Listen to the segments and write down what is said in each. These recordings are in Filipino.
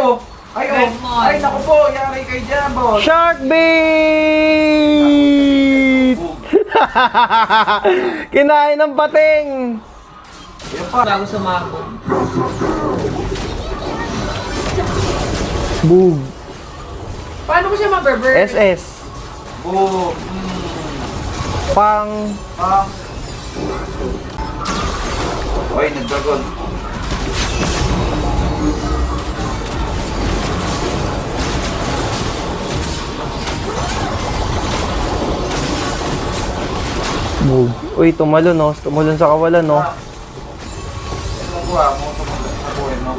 oh. Ay, oh. Ay, naku po. Yari kay dyan, boss. Shark bait! Kinain ng pating! Yan pa. Bago sumabog. Boog. Paano ko siya maberber? SS. Boom. Pang. Ah. Oy, nagdagon. Boog. Uy, tumalon no. Tumalon sa kawalan no. Ano ko mo sa buhay mo?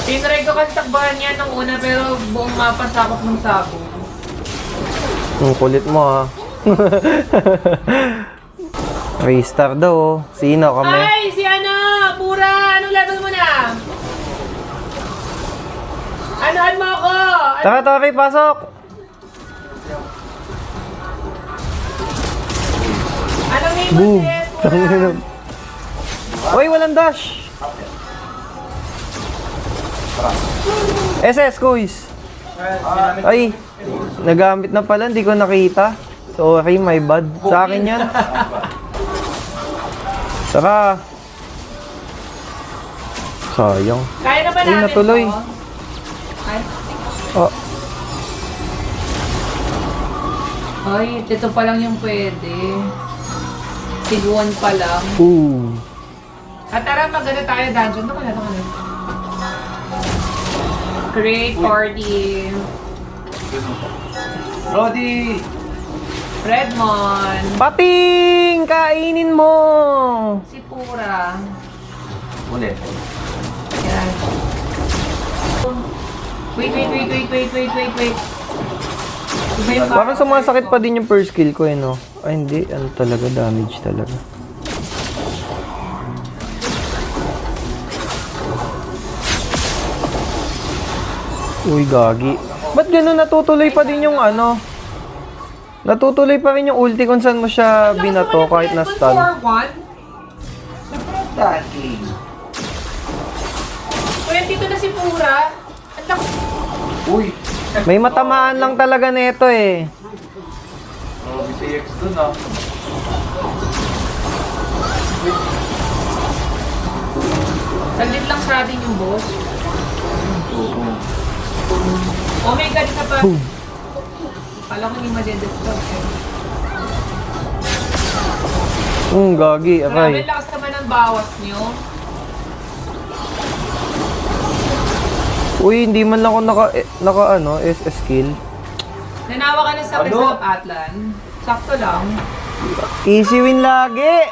Tinry ko kasi takbahan niya nung una pero buong mapa sakop ng sabo. Ang kulit mo ha. Restart daw oh. Sino kami? Ay! Si ano? Pura! Anong level mo na? Anoan mo ako! Tara, Tori, pasok! Anong name mo Boom! sis? Pura! Uy, walang dash! SS, kuys! Ay, nagamit na pala, hindi ko nakita. Sorry, my bad. Sa akin yan. Tara! Sayang. Kaya na ba Uy, natin natuloy. to? Ay, Oh, ay, ito pa lang yung pwede. Tiguan pa lang. ooh. At tara, maganda tayo dungeon. Ito ka na. Great party. Brody! Redmond. Pating! Kainin mo! Si Pura. Ulit. Yan. Wait. Iba yung Parang sumasakit pa din yung first kill ko eh, no? Ay, hindi. Ano talaga? Damage talaga. Uy, gagi. Ba't ganun natutuloy pa din yung ano? Natutuloy pa rin yung ulti kung saan mo siya binato kahit na stun. 4-1? Dati. 22 na si Pura. Ang laki. Uy! May matamaan lang talaga nito eh. Oh, BCX dun ah. Saglit lang sa atin yung boss. Oo. Oh my god, isa pa. Kala ko hindi madedesktop eh. Gagi, Grabe aray. lakas naman ang bawas nyo. Uy, hindi man lang ako naka ano, SS kill. Nanawa ka na sa Ano? Atlan. Sakto lang. Easy win lagi.